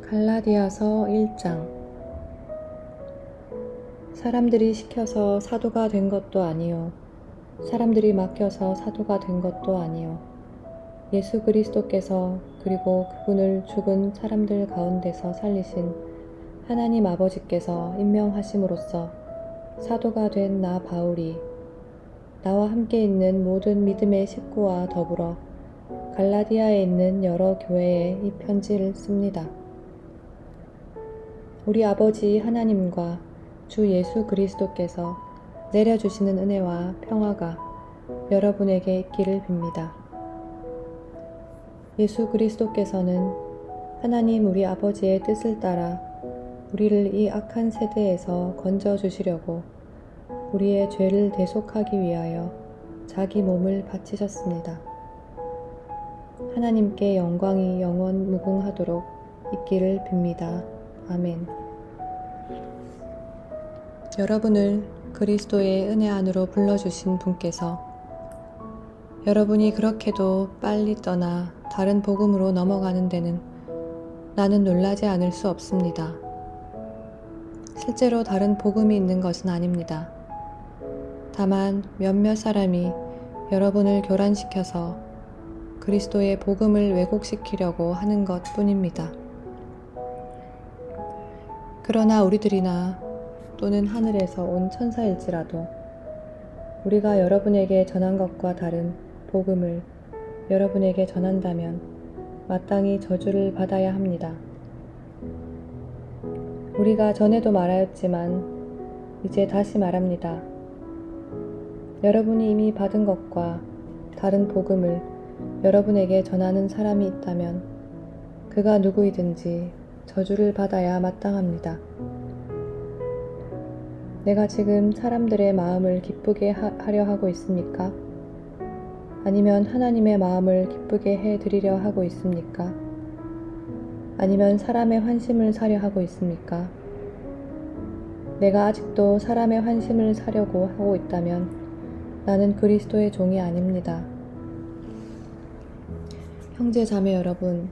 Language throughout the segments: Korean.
갈라디아서 1장. 사람들이 시켜서 사도가 된 것도 아니요 사람들이 맡겨서 사도가 된 것도 아니요 예수 그리스도께서 그리고 그분을 죽은 사람들 가운데서 살리신 하나님 아버지께서 임명하심으로써 사도가 된 나 바울이 나와 함께 있는 모든 믿음의 식구와 더불어 갈라디아에 있는 여러 교회에 이 편지를 씁니다. 우리 아버지 하나님과 주 예수 그리스도께서 내려주시는 은혜와 평화가 여러분에게 있기를 빕니다. 예수 그리스도께서는 하나님 우리 아버지의 뜻을 따라 우리를 이 악한 세대에서 건져주시려고 우리의 죄를 대속하기 위하여 자기 몸을 바치셨습니다. 하나님께 영광이 영원 무궁하도록 있기를 빕니다. 아멘. 여러분을 그리스도의 은혜 안으로 불러주신 분께서 여러분이 그렇게도 빨리 떠나 다른 복음으로 넘어가는 데는 나는 놀라지 않을 수 없습니다. 실제로 다른 복음이 있는 것은 아닙니다. 다만 몇몇 사람이 여러분을 교란시켜서 그리스도의 복음을 왜곡시키려고 하는 것 뿐입니다. 그러나 우리들이나 또는 하늘에서 온 천사일지라도 우리가 여러분에게 전한 것과 다른 복음을 여러분에게 전한다면 마땅히 저주를 받아야 합니다. 우리가 전에도 말하였지만 이제 다시 말합니다. 여러분이 이미 받은 것과 다른 복음을 여러분에게 전하는 사람이 있다면 그가 누구이든지 저주를 받아야 마땅합니다. 내가 지금 사람들의 마음을 기쁘게 하려 하고 있습니까? 아니면 하나님의 마음을 기쁘게 해드리려 하고 있습니까? 아니면 사람의 환심을 사려 하고 있습니까? 내가 아직도 사람의 환심을 사려고 하고 있다면 나는 그리스도의 종이 아닙니다. 형제 자매 여러분,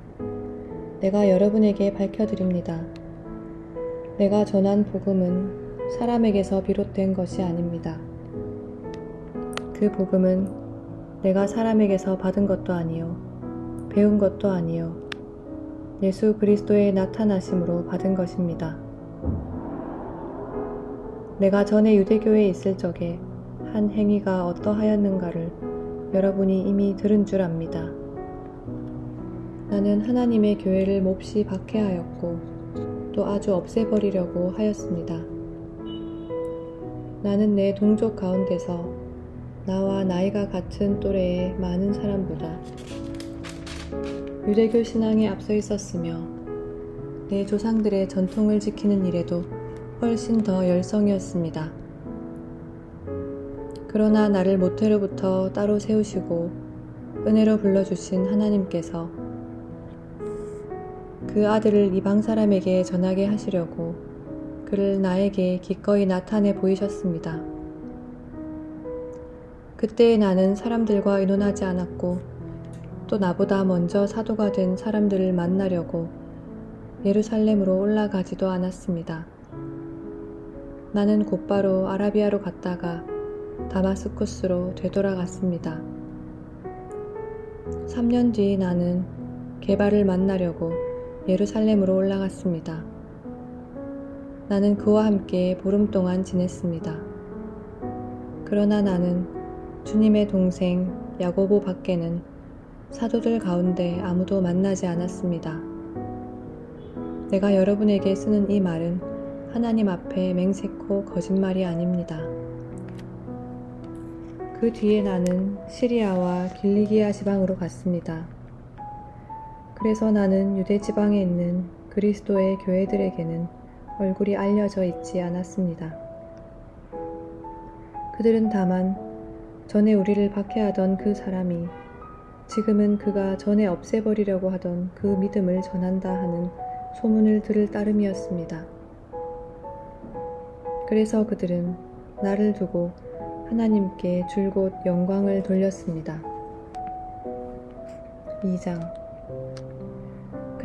내가 여러분에게 밝혀드립니다. 내가 전한 복음은 사람에게서 비롯된 것이 아닙니다. 그 복음은 내가 사람에게서 받은 것도 아니요 배운 것도 아니요 예수 그리스도의 나타나심으로 받은 것입니다. 내가 전에 유대교에 있을 적에 한 행위가 어떠하였는가를 여러분이 이미 들은 줄 압니다. 나는 하나님의 교회를 몹시 박해하였고 또 아주 없애버리려고 하였습니다. 나는 내 동족 가운데서 나와 나이가 같은 또래의 많은 사람보다 유대교 신앙에 앞서 있었으며 내 조상들의 전통을 지키는 일에도 훨씬 더 열성이었습니다. 그러나 나를 모태로부터 따로 세우시고 은혜로 불러주신 하나님께서 그 아들을 이방 사람에게 전하게 하시려고 그를 나에게 기꺼이 나타내 보이셨습니다. 그때의 나는 사람들과 의논하지 않았고 또 나보다 먼저 사도가 된 사람들을 만나려고 예루살렘으로 올라가지도 않았습니다. 나는 곧바로 아라비아로 갔다가 다마스쿠스로 되돌아갔습니다. 3년 뒤 나는 게바를 만나려고 예루살렘으로 올라갔습니다. 나는 그와 함께 보름 동안 지냈습니다. 그러나 나는 주님의 동생 야고보 밖에는 사도들 가운데 아무도 만나지 않았습니다. 내가 여러분에게 쓰는 이 말은 하나님 앞에 맹세코 거짓말이 아닙니다. 그 뒤에 나는 시리아와 길리기아 지방으로 갔습니다. 그래서 나는 유대 지방에 있는 그리스도의 교회들에게는 얼굴이 알려져 있지 않았습니다. 그들은 다만 전에 우리를 박해하던 그 사람이 지금은 그가 전에 없애버리려고 하던 그 믿음을 전한다 하는 소문을 들을 따름이었습니다. 그래서 그들은 나를 두고 하나님께 줄곧 영광을 돌렸습니다. 2장.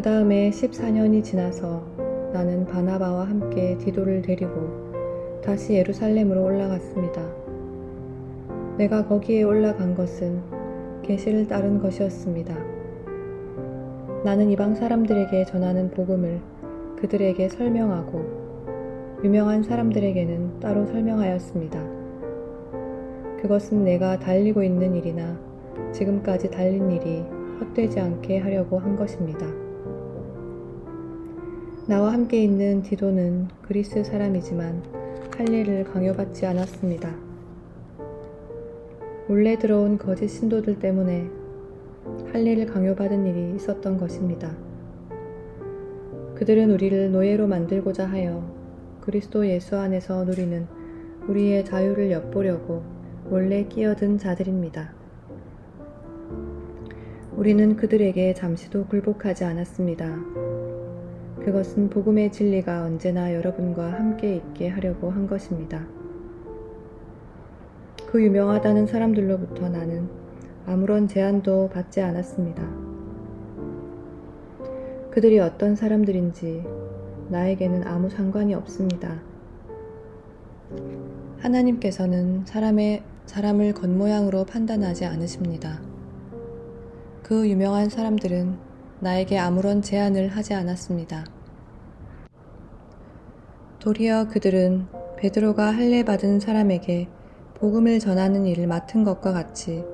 그 다음에 14년이 지나서 나는 바나바와 함께 디도를 데리고 다시 예루살렘으로 올라갔습니다. 내가 거기에 올라간 것은 계시를 따른 것이었습니다. 나는 이방 사람들에게 전하는 복음을 그들에게 설명하고 유명한 사람들에게는 따로 설명하였습니다. 그것은 내가 달리고 있는 일이나 지금까지 달린 일이 헛되지 않게 하려고 한 것입니다. 나와 함께 있는 디도는 그리스 사람이지만 할례를 강요받지 않았습니다. 몰래 들어온 거짓 신도들 때문에 할례를 강요받은 일이 있었던 것입니다. 그들은 우리를 노예로 만들고자 하여 그리스도 예수 안에서 누리는 우리의 자유를 엿보려고 몰래 끼어든 자들입니다. 우리는 그들에게 잠시도 굴복하지 않았습니다. 그것은 복음의 진리가 언제나 여러분과 함께 있게 하려고 한 것입니다. 그 유명하다는 사람들로부터 나는 아무런 제한도 받지 않았습니다. 그들이 어떤 사람들인지 나에게는 아무 상관이 없습니다. 하나님께서는 사람을 겉모양으로 판단하지 않으십니다. 그 유명한 사람들은 나에게 아무런 제한을 하지 않았습니다. 도리어 그들은 베드로가 할례 받은 사람에게 복음을 전하는 일을 맡은 것과 같이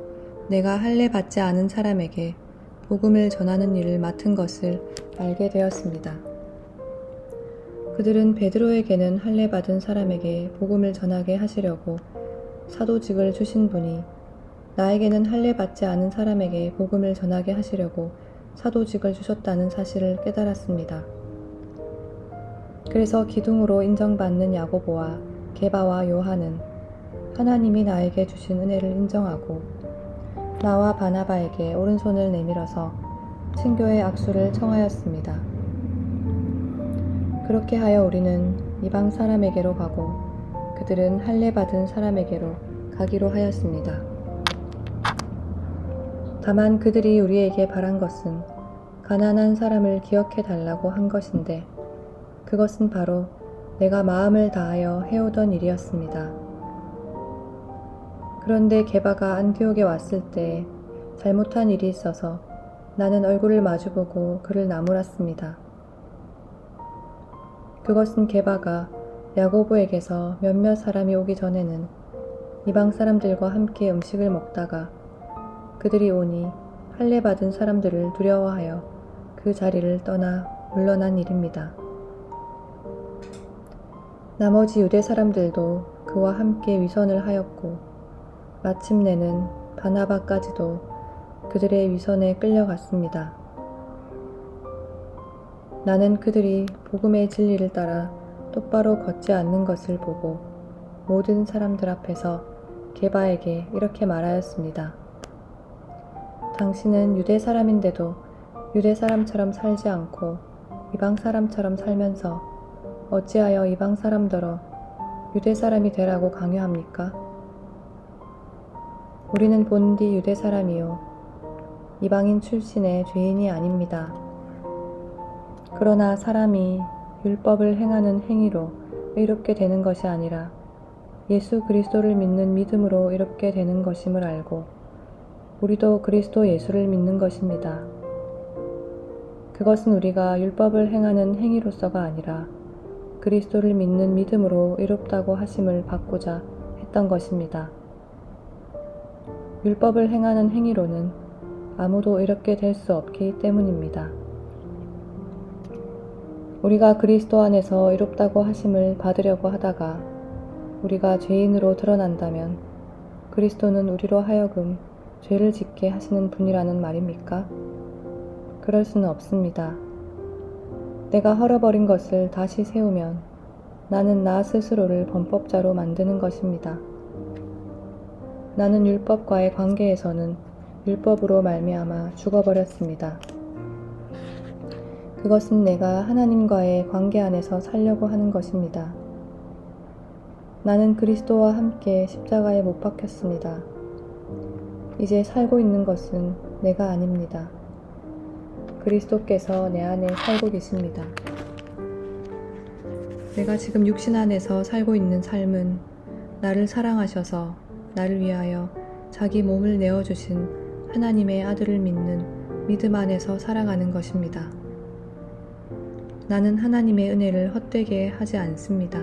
내가 할례 받지 않은 사람에게 복음을 전하는 일을 맡은 것을 알게 되었습니다. 그들은 베드로에게는 할례 받은 사람에게 복음을 전하게 하시려고 사도직을 주신 분이 나에게는 할례 받지 않은 사람에게 복음을 전하게 하시려고 사도직을 주셨다는 사실을 깨달았습니다. 그래서 기둥으로 인정받는 야고보와 게바와 요한은 하나님이 나에게 주신 은혜를 인정하고 나와 바나바에게 오른손을 내밀어서 친교의 악수를 청하였습니다. 그렇게 하여 우리는 이방 사람에게로 가고 그들은 할례 받은 사람에게로 가기로 하였습니다. 다만 그들이 우리에게 바란 것은 가난한 사람을 기억해 달라고 한 것인데 그것은 바로 내가 마음을 다하여 해오던 일이었습니다. 그런데 게바가 안디옥에 왔을 때 잘못한 일이 있어서 나는 얼굴을 마주보고 그를 나무랐습니다. 그것은 게바가 야고보에게서 몇몇 사람이 오기 전에는 이방 사람들과 함께 음식을 먹다가 그들이 오니 할례 받은 사람들을 두려워하여 그 자리를 떠나 물러난 일입니다. 나머지 유대 사람들도 그와 함께 위선을 하였고 마침내는 바나바까지도 그들의 위선에 끌려갔습니다. 나는 그들이 복음의 진리를 따라 똑바로 걷지 않는 것을 보고 모든 사람들 앞에서 게바에게 이렇게 말하였습니다. 당신은 유대 사람인데도 유대 사람처럼 살지 않고 이방 사람처럼 살면서 어찌하여 이방 사람더러 유대 사람이 되라고 강요합니까? 우리는 본디 유대 사람이요 이방인 출신의 죄인이 아닙니다. 그러나 사람이 율법을 행하는 행위로 의롭게 되는 것이 아니라 예수 그리스도를 믿는 믿음으로 의롭게 되는 것임을 알고 우리도 그리스도 예수를 믿는 것입니다. 그것은 우리가 율법을 행하는 행위로서가 아니라 그리스도를 믿는 믿음으로 의롭다고 하심을 받고자 했던 것입니다. 율법을 행하는 행위로는 아무도 의롭게 될 수 없기 때문입니다. 우리가 그리스도 안에서 의롭다고 하심을 받으려고 하다가 우리가 죄인으로 드러난다면 그리스도는 우리로 하여금 죄를 짓게 하시는 분이라는 말입니까? 그럴 수는 없습니다. 내가 헐어버린 것을 다시 세우면 나는 나 스스로를 범법자로 만드는 것입니다. 나는 율법과의 관계에서는 율법으로 말미암아 죽어버렸습니다. 그것은 내가 하나님과의 관계 안에서 살려고 하는 것입니다. 나는 그리스도와 함께 십자가에 못 박혔습니다. 이제 살고 있는 것은 내가 아닙니다. 그리스도께서 내 안에 살고 계십니다. 내가 지금 육신 안에서 살고 있는 삶은 나를 사랑하셔서 나를 위하여 자기 몸을 내어주신 하나님의 아들을 믿는 믿음 안에서 살아가는 것입니다. 나는 하나님의 은혜를 헛되게 하지 않습니다.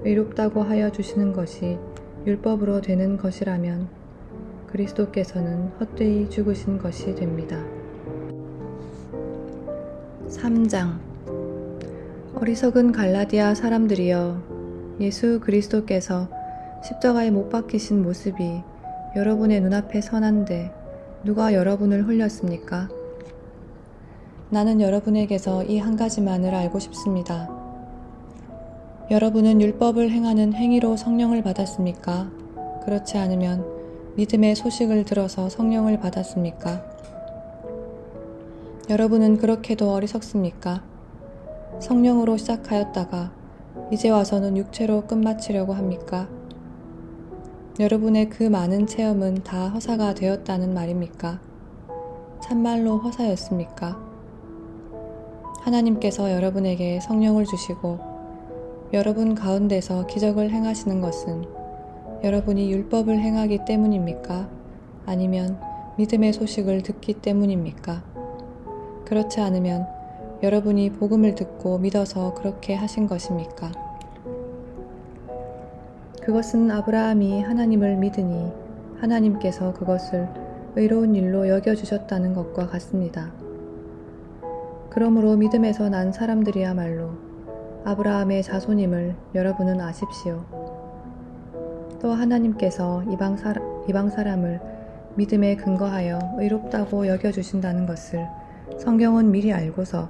의롭다고 하여 주시는 것이 율법으로 되는 것이라면 그리스도께서는 헛되이 죽으신 것이 됩니다. 3장 어리석은 갈라디아 사람들이여, 예수 그리스도께서 십자가에 못 박히신 모습이 여러분의 눈앞에 선한데 누가 여러분을 홀렸습니까? 나는 여러분에게서 이 한 가지만을 알고 싶습니다. 여러분은 율법을 행하는 행위로 성령을 받았습니까? 그렇지 않으면 믿음의 소식을 들어서 성령을 받았습니까? 여러분은 그렇게도 어리석습니까? 성령으로 시작하였다가 이제 와서는 육체로 끝마치려고 합니까? 여러분의 그 많은 체험은 다 허사가 되었다는 말입니까? 참말로 허사였습니까? 하나님께서 여러분에게 성령을 주시고 여러분 가운데서 기적을 행하시는 것은 여러분이 율법을 행하기 때문입니까? 아니면 믿음의 소식을 듣기 때문입니까? 그렇지 않으면 여러분이 복음을 듣고 믿어서 그렇게 하신 것입니까? 그것은 아브라함이 하나님을 믿으니 하나님께서 그것을 의로운 일로 여겨주셨다는 것과 같습니다. 그러므로 믿음에서 난 사람들이야말로 아브라함의 자손임을 여러분은 아십시오. 또 하나님께서 이방 사람을 믿음에 근거하여 의롭다고 여겨주신다는 것을 성경은 미리 알고서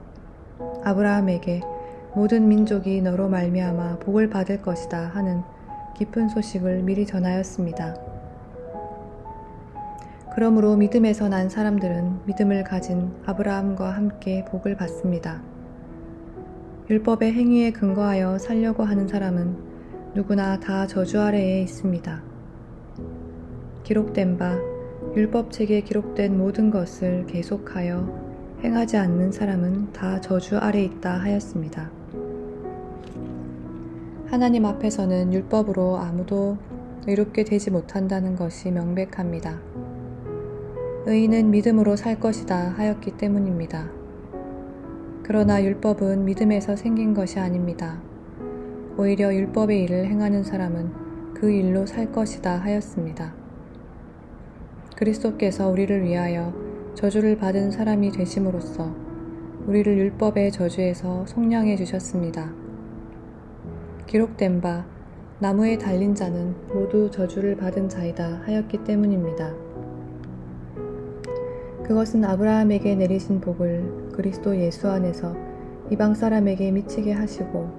아브라함에게 모든 민족이 너로 말미암아 복을 받을 것이다 하는 기쁜 소식을 미리 전하였습니다. 그러므로 믿음에서 난 사람들은 믿음을 가진 아브라함과 함께 복을 받습니다. 율법의 행위에 근거하여 살려고 하는 사람은 누구나 다 저주 아래에 있습니다. 기록된 바 율법책에 기록된 모든 것을 계속하여 행하지 않는 사람은 다 저주 아래 있다 하였습니다. 하나님 앞에서는 율법으로 아무도 의롭게 되지 못한다는 것이 명백합니다. 의인은 믿음으로 살 것이다 하였기 때문입니다. 그러나 율법은 믿음에서 생긴 것이 아닙니다. 오히려 율법의 일을 행하는 사람은 그 일로 살 것이다 하였습니다. 그리스도께서 우리를 위하여 저주를 받은 사람이 되심으로써 우리를 율법의 저주에서 속량해 주셨습니다. 기록된 바 나무에 달린 자는 모두 저주를 받은 자이다 하였기 때문입니다. 그것은 아브라함에게 내리신 복을 그리스도 예수 안에서 이방 사람에게 미치게 하시고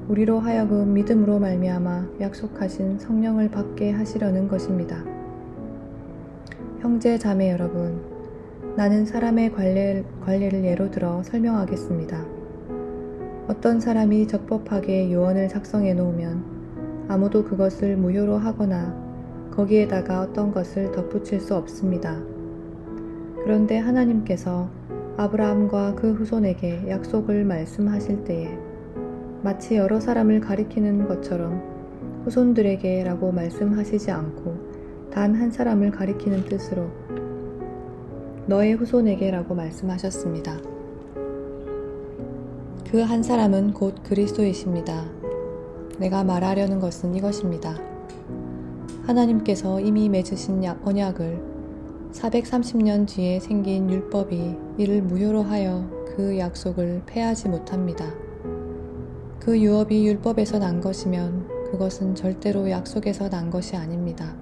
우리로 하여금 믿음으로 말미암아 약속하신 성령을 받게 하시려는 것입니다. 형제 자매 여러분, 나는 사람의 관례를 예로 들어 설명하겠습니다. 어떤 사람이 적법하게 요언을 작성해 놓으면 아무도 그것을 무효로 하거나 거기에다가 어떤 것을 덧붙일 수 없습니다. 그런데 하나님께서 아브라함과 그 후손에게 약속을 말씀하실 때에 마치 여러 사람을 가리키는 것처럼 후손들에게 라고 말씀하시지 않고 단 한 사람을 가리키는 뜻으로 너의 후손에게 라고 말씀하셨습니다. 그 한 사람은 곧 그리스도이십니다. 내가 말하려는 것은 이것입니다. 하나님께서 이미 맺으신 언약을 430년 뒤에 생긴 율법이 이를 무효로 하여 그 약속을 폐하지 못합니다. 그 유업이 율법에서 난 것이면 그것은 절대로 약속에서 난 것이 아닙니다.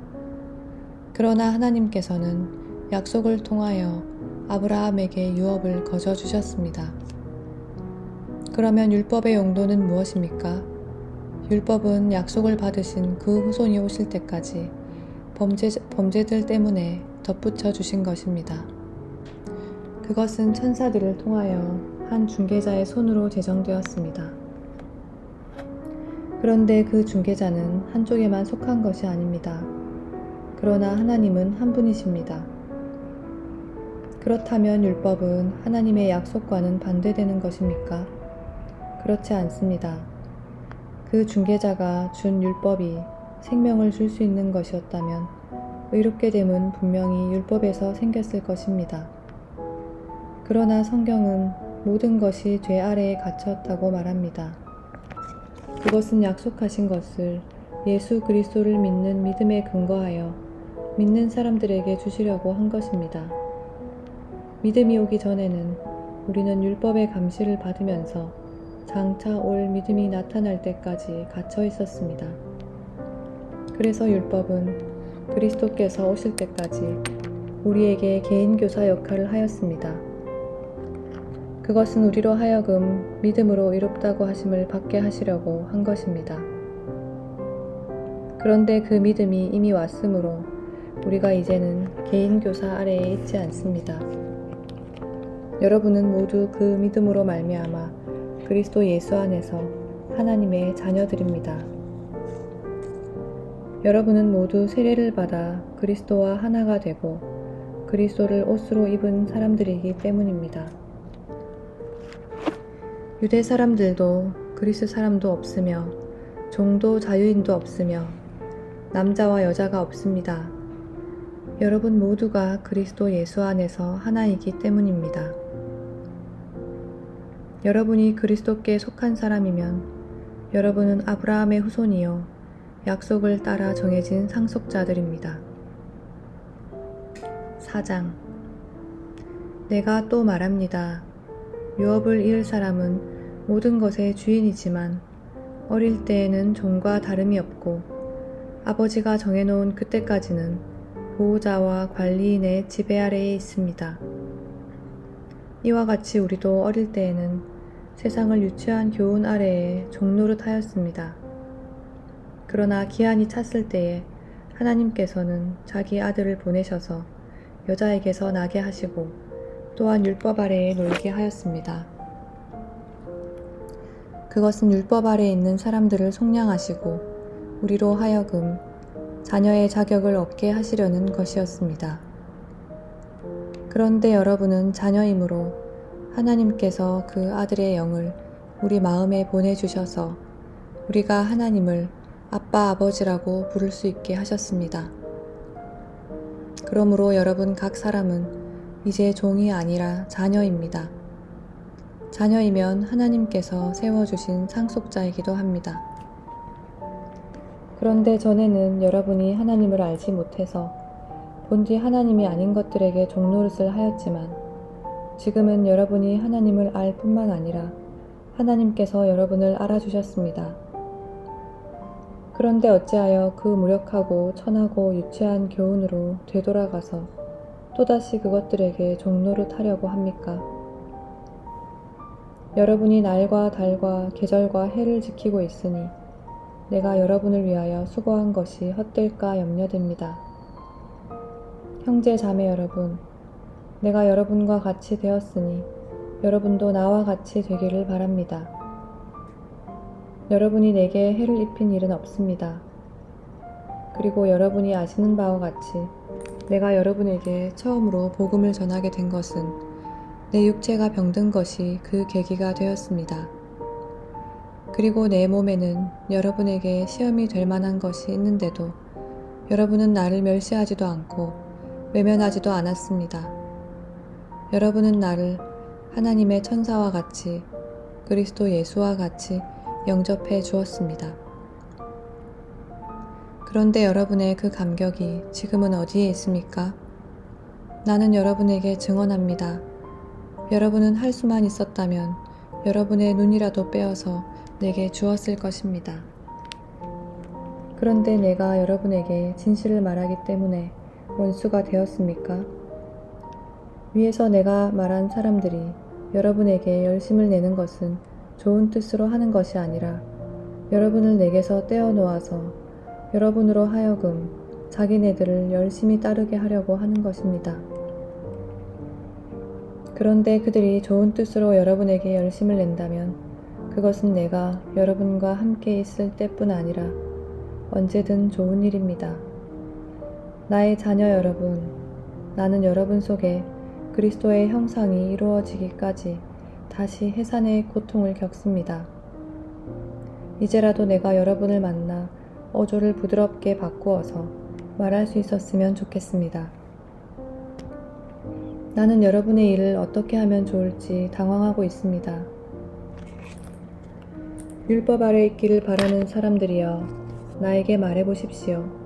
그러나 하나님께서는 약속을 통하여 아브라함에게 유업을 거저 주셨습니다. 그러면 율법의 용도는 무엇입니까? 율법은 약속을 받으신 그 후손이 오실 때까지 범죄들 때문에 덧붙여 주신 것입니다. 그것은 천사들을 통하여 한 중개자의 손으로 제정되었습니다. 그런데 그 중개자는 한쪽에만 속한 것이 아닙니다. 그러나 하나님은 한 분이십니다. 그렇다면 율법은 하나님의 약속과는 반대되는 것입니까? 그렇지 않습니다. 그 중개자가 준 율법이 생명을 줄 수 있는 것이었다면 의롭게 됨은 분명히 율법에서 생겼을 것입니다. 그러나 성경은 모든 것이 죄 아래에 갇혔다고 말합니다. 그것은 약속하신 것을 예수 그리스도를 믿는 믿음에 근거하여 믿는 사람들에게 주시려고 한 것입니다. 믿음이 오기 전에는 우리는 율법의 감시를 받으면서 장차 올 믿음이 나타날 때까지 갇혀 있었습니다. 그래서 율법은 그리스도께서 오실 때까지 우리에게 개인교사 역할을 하였습니다. 그것은 우리로 하여금 믿음으로 의롭다고 하심을 받게 하시려고 한 것입니다. 그런데 그 믿음이 이미 왔으므로 우리가 이제는 개인교사 아래에 있지 않습니다. 여러분은 모두 그 믿음으로 말미암아 그리스도 예수 안에서 하나님의 자녀들입니다. 여러분은 모두 세례를 받아 그리스도와 하나가 되고 그리스도를 옷으로 입은 사람들이기 때문입니다. 유대 사람들도 그리스 사람도 없으며 종도 자유인도 없으며 남자와 여자가 없습니다. 여러분 모두가 그리스도 예수 안에서 하나이기 때문입니다. 여러분이 그리스도께 속한 사람이면 여러분은 아브라함의 후손이요 약속을 따라 정해진 상속자들입니다. 4장 내가 또 말합니다. 유업을 이을 사람은 모든 것의 주인이지만 어릴 때에는 종과 다름이 없고 아버지가 정해놓은 그때까지는 보호자와 관리인의 지배 아래에 있습니다. 이와 같이 우리도 어릴 때에는 세상을 유치한 교훈 아래에 종노릇하였습니다. 그러나 기한이 찼을 때에 하나님께서는 자기 아들을 보내셔서 여자에게서 나게 하시고 또한 율법 아래에 놀게 하였습니다. 그것은 율법 아래에 있는 사람들을 속량하시고 우리로 하여금 자녀의 자격을 얻게 하시려는 것이었습니다. 그런데 여러분은 자녀이므로 하나님께서 그 아들의 영을 우리 마음에 보내주셔서 우리가 하나님을 아빠 아버지라고 부를 수 있게 하셨습니다. 그러므로 여러분 각 사람은 이제 종이 아니라 자녀입니다. 자녀이면 하나님께서 세워주신 상속자이기도 합니다. 그런데 전에는 여러분이 하나님을 알지 못해서 본디 하나님이 아닌 것들에게 종노릇을 하였지만 지금은 여러분이 하나님을 알 뿐만 아니라 하나님께서 여러분을 알아주셨습니다. 그런데 어찌하여 그 무력하고 천하고 유치한 교훈으로 되돌아가서 또다시 그것들에게 종노릇하려고 합니까? 여러분이 날과 달과 계절과 해를 지키고 있으니 내가 여러분을 위하여 수고한 것이 헛될까 염려됩니다. 형제 자매 여러분, 내가 여러분과 같이 되었으니 여러분도 나와 같이 되기를 바랍니다. 여러분이 내게 해를 입힌 일은 없습니다. 그리고 여러분이 아시는 바와 같이 내가 여러분에게 처음으로 복음을 전하게 된 것은 내 육체가 병든 것이 그 계기가 되었습니다. 그리고 내 몸에는 여러분에게 시험이 될 만한 것이 있는데도 여러분은 나를 멸시하지도 않고 외면하지도 않았습니다. 여러분은 나를 하나님의 천사와 같이 그리스도 예수와 같이 영접해 주었습니다. 그런데 여러분의 그 감격이 지금은 어디에 있습니까? 나는 여러분에게 증언합니다. 여러분은 할 수만 있었다면 여러분의 눈이라도 빼어서 내게 주었을 것입니다. 그런데 내가 여러분에게 진실을 말하기 때문에 원수가 되었습니까? 위에서 내가 말한 사람들이 여러분에게 열심을 내는 것은 좋은 뜻으로 하는 것이 아니라 여러분을 내게서 떼어놓아서 여러분으로 하여금 자기네들을 열심히 따르게 하려고 하는 것입니다. 그런데 그들이 좋은 뜻으로 여러분에게 열심을 낸다면 그것은 내가 여러분과 함께 있을 때뿐 아니라 언제든 좋은 일입니다. 나의 자녀 여러분, 나는 여러분 속에 그리스도의 형상이 이루어지기까지 다시 해산의 고통을 겪습니다. 이제라도 내가 여러분을 만나 어조를 부드럽게 바꾸어서 말할 수 있었으면 좋겠습니다. 나는 여러분의 일을 어떻게 하면 좋을지 당황하고 있습니다. 율법 아래 있기를 바라는 사람들이여, 나에게 말해보십시오.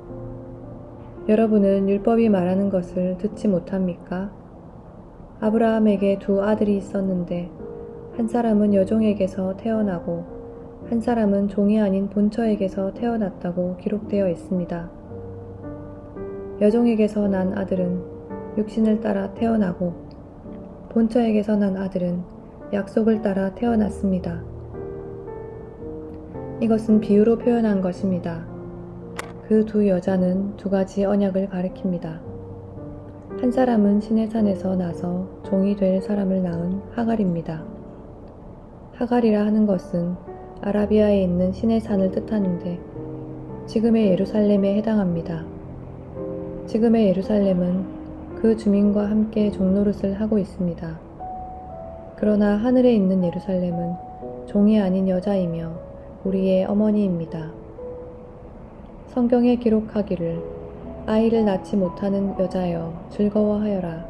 여러분은 율법이 말하는 것을 듣지 못합니까? 아브라함에게 두 아들이 있었는데 한 사람은 여종에게서 태어나고 한 사람은 종이 아닌 본처에게서 태어났다고 기록되어 있습니다. 여종에게서 난 아들은 육신을 따라 태어나고 본처에게서 난 아들은 약속을 따라 태어났습니다. 이것은 비유로 표현한 것입니다. 그 두 여자는 두 가지 언약을 가리킵니다. 한 사람은 시내산에서 나서 종이 될 사람을 낳은 하갈입니다. 하갈이라 하는 것은 아라비아에 있는 시내산을 뜻하는데 지금의 예루살렘에 해당합니다. 지금의 예루살렘은 그 주민과 함께 종노릇을 하고 있습니다. 그러나 하늘에 있는 예루살렘은 종이 아닌 여자이며 우리의 어머니입니다. 성경에 기록하기를 아이를 낳지 못하는 여자여 즐거워하여라.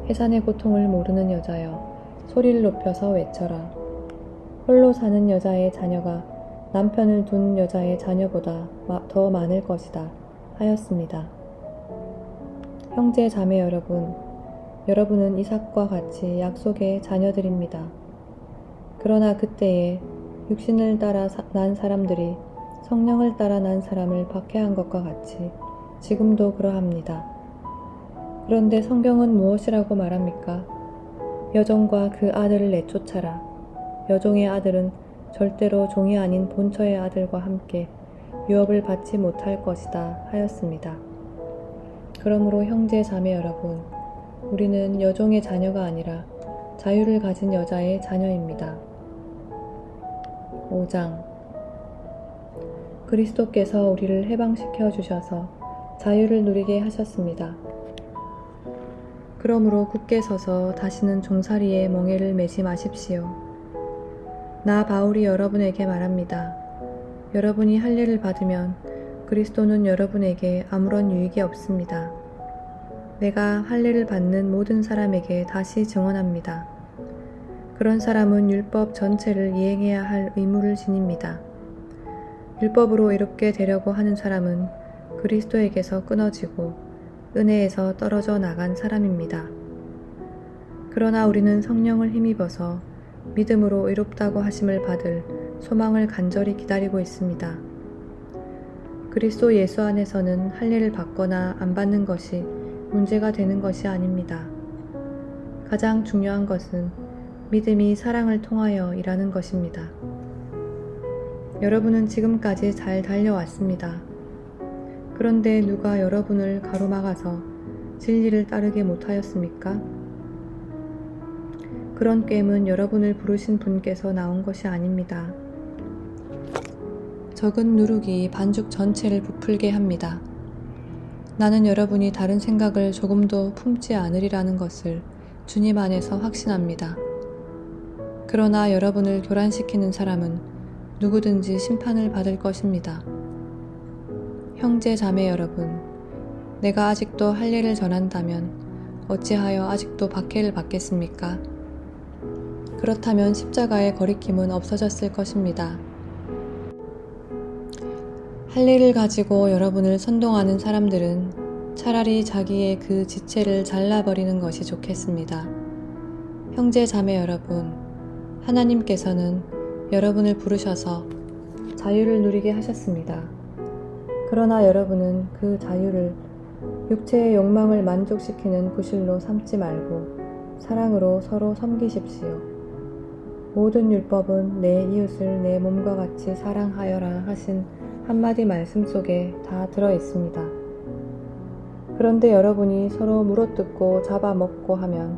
해산의 고통을 모르는 여자여 소리를 높여서 외쳐라. 홀로 사는 여자의 자녀가 남편을 둔 여자의 자녀보다 더 많을 것이다 하였습니다. 형제 자매 여러분, 여러분은 이삭과 같이 약속의 자녀들입니다. 그러나 그때에 육신을 따라 난 사람들이 성령을 따라 난 사람을 박해한 것과 같이 지금도 그러합니다. 그런데 성경은 무엇이라고 말합니까? 여종과 그 아들을 내쫓아라. 여종의 아들은 절대로 종이 아닌 본처의 아들과 함께 유업을 받지 못할 것이다 하였습니다. 그러므로 형제 자매 여러분, 우리는 여종의 자녀가 아니라 자유를 가진 여자의 자녀입니다. 5장. 그리스도께서 우리를 해방시켜 주셔서 자유를 누리게 하셨습니다. 그러므로 굳게 서서 다시는 종살이의 멍에를 매지 마십시오. 나 바울이 여러분에게 말합니다. 여러분이 할례를 받으면 그리스도는 여러분에게 아무런 유익이 없습니다. 내가 할례를 받는 모든 사람에게 다시 증언합니다. 그런 사람은 율법 전체를 이행해야 할 의무를 지닙니다. 율법으로 이롭게 되려고 하는 사람은 그리스도에게서 끊어지고 은혜에서 떨어져 나간 사람입니다. 그러나 우리는 성령을 힘입어서 믿음으로 의롭다고 하심을 받을 소망을 간절히 기다리고 있습니다. 그리스도 예수 안에서는 할례를 받거나 안 받는 것이 문제가 되는 것이 아닙니다. 가장 중요한 것은 믿음이 사랑을 통하여 일하는 것입니다. 여러분은 지금까지 잘 달려왔습니다. 그런데 누가 여러분을 가로막아서 진리를 따르게 못하였습니까? 그런 꽹은 여러분을 부르신 분께서 나온 것이 아닙니다. 적은 누룩이 반죽 전체를 부풀게 합니다. 나는 여러분이 다른 생각을 조금도 품지 않으리라는 것을 주님 안에서 확신합니다. 그러나 여러분을 교란시키는 사람은 누구든지 심판을 받을 것입니다. 형제 자매 여러분, 내가 아직도 할례를 전한다면 어찌하여 아직도 박해를 받겠습니까? 그렇다면 십자가의 거리낌은 없어졌을 것입니다. 할례를 가지고 여러분을 선동하는 사람들은 차라리 자기의 그 지체를 잘라버리는 것이 좋겠습니다. 형제 자매 여러분, 하나님께서는 여러분을 부르셔서 자유를 누리게 하셨습니다. 그러나 여러분은 그 자유를 육체의 욕망을 만족시키는 구실로 삼지 말고 사랑으로 서로 섬기십시오. 모든 율법은 내 이웃을 내 몸과 같이 사랑하여라 하신 한마디 말씀 속에 다 들어 있습니다. 그런데 여러분이 서로 물어뜯고 잡아먹고 하면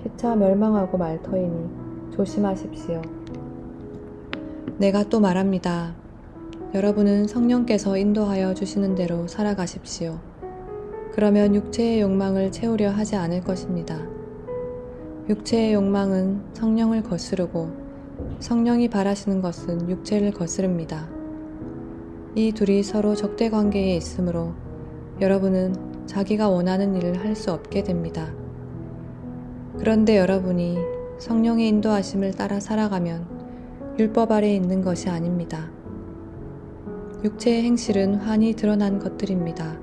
피차 멸망하고 말 터이니 조심하십시오. 내가 또 말합니다. 여러분은 성령께서 인도하여 주시는 대로 살아가십시오. 그러면 육체의 욕망을 채우려 하지 않을 것입니다. 육체의 욕망은 성령을 거스르고 성령이 바라시는 것은 육체를 거스릅니다. 이 둘이 서로 적대 관계에 있으므로 여러분은 자기가 원하는 일을 할 수 없게 됩니다. 그런데 여러분이 성령의 인도하심을 따라 살아가면 율법 아래에 있는 것이 아닙니다. 육체의 행실은 환히 드러난 것들입니다.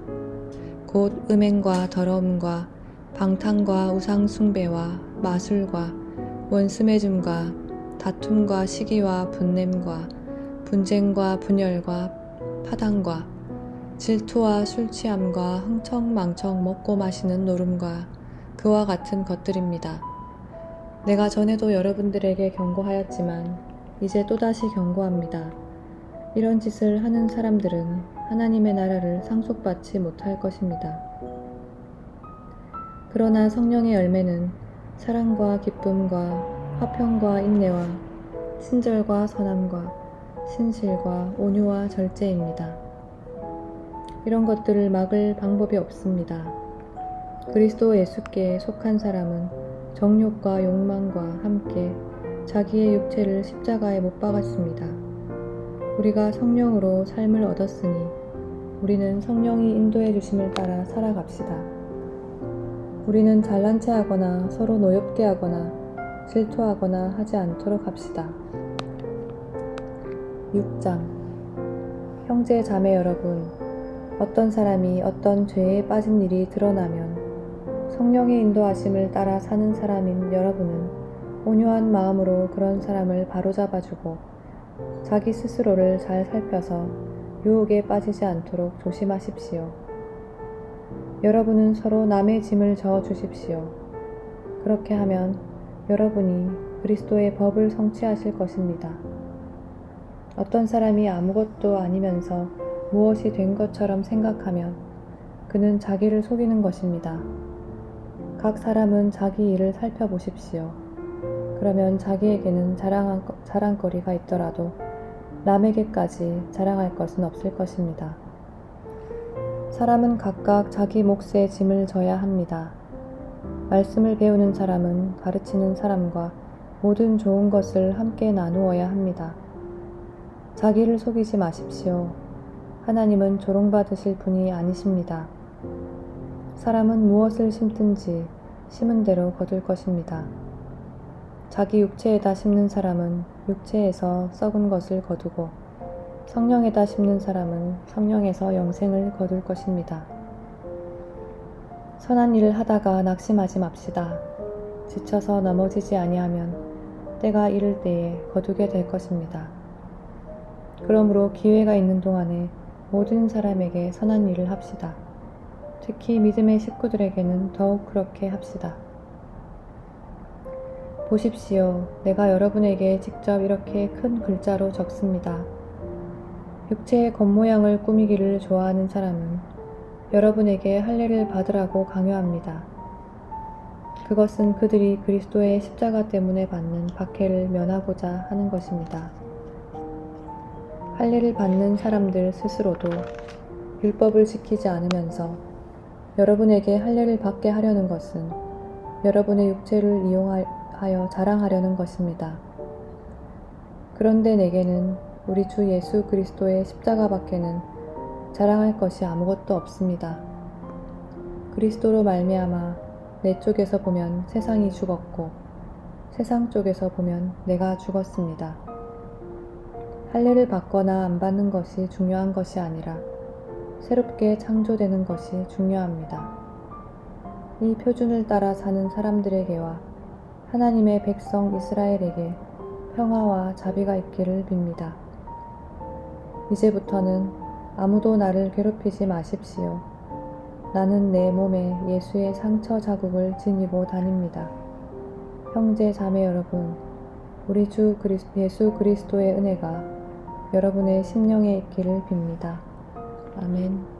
곧 음행과 더러움과 방탕과 우상 숭배와 마술과 원수매줌과 다툼과 시기와 분냄과 분쟁과 분열과 파당과 질투와 술취함과 흥청망청 먹고 마시는 노름과 그와 같은 것들입니다. 내가 전에도 여러분들에게 경고하였지만 이제 또다시 경고합니다. 이런 짓을 하는 사람들은 하나님의 나라를 상속받지 못할 것입니다. 그러나 성령의 열매는 사랑과 기쁨과 화평과 인내와 친절과 선함과 신실과 온유와 절제입니다. 이런 것들을 막을 방법이 없습니다. 그리스도 예수께 속한 사람은 정욕과 욕망과 함께 자기의 육체를 십자가에 못 박았습니다. 우리가 성령으로 삶을 얻었으니 우리는 성령이 인도해 주심을 따라 살아갑시다. 우리는 잘난 체 하거나 서로 노엽게 하거나 질투하거나 하지 않도록 합시다. 6장 형제 자매 여러분, 어떤 사람이 어떤 죄에 빠진 일이 드러나면 성령의 인도하심을 따라 사는 사람인 여러분은 온유한 마음으로 그런 사람을 바로잡아주고 자기 스스로를 잘 살펴서 유혹에 빠지지 않도록 조심하십시오. 여러분은 서로 남의 짐을 져 주십시오. 그렇게 하면 여러분이 그리스도의 법을 성취하실 것입니다. 어떤 사람이 아무것도 아니면서 무엇이 된 것처럼 생각하면 그는 자기를 속이는 것입니다. 각 사람은 자기 일을 살펴보십시오. 그러면 자기에게는 자랑거리가 있더라도 남에게까지 자랑할 것은 없을 것입니다. 사람은 각각 자기 몫의 짐을 져야 합니다. 말씀을 배우는 사람은 가르치는 사람과 모든 좋은 것을 함께 나누어야 합니다. 자기를 속이지 마십시오. 하나님은 조롱받으실 분이 아니십니다. 사람은 무엇을 심든지 심은 대로 거둘 것입니다. 자기 육체에다 심는 사람은 육체에서 썩은 것을 거두고 성령에다 심는 사람은 성령에서 영생을 거둘 것입니다. 선한 일을 하다가 낙심하지 맙시다. 지쳐서 넘어지지 아니하면 때가 이를 때에 거두게 될 것입니다. 그러므로 기회가 있는 동안에 모든 사람에게 선한 일을 합시다. 특히 믿음의 식구들에게는 더욱 그렇게 합시다. 보십시오. 내가 여러분에게 직접 이렇게 큰 글자로 적습니다. 육체의 겉모양을 꾸미기를 좋아하는 사람은 여러분에게 할례를 받으라고 강요합니다. 그것은 그들이 그리스도의 십자가 때문에 받는 박해를 면하고자 하는 것입니다. 할례를 받는 사람들 스스로도 율법을 지키지 않으면서 여러분에게 할례를 받게 하려는 것은 여러분의 육체를 이용하여 자랑하려는 것입니다. 그런데 내게는 우리 주 예수 그리스도의 십자가 밖에는 자랑할 것이 아무것도 없습니다. 그리스도로 말미암아 내 쪽에서 보면 세상이 죽었고 세상 쪽에서 보면 내가 죽었습니다. 할례를 받거나 안 받는 것이 중요한 것이 아니라 새롭게 창조되는 것이 중요합니다. 이 표준을 따라 사는 사람들에게와 하나님의 백성 이스라엘에게 평화와 자비가 있기를 빕니다. 이제부터는 아무도 나를 괴롭히지 마십시오. 나는 내 몸에 예수의 상처 자국을 지니고 다닙니다. 형제 자매 여러분, 우리 주 예수 그리스도의 은혜가 여러분의 심령에 있기를 빕니다. 아멘.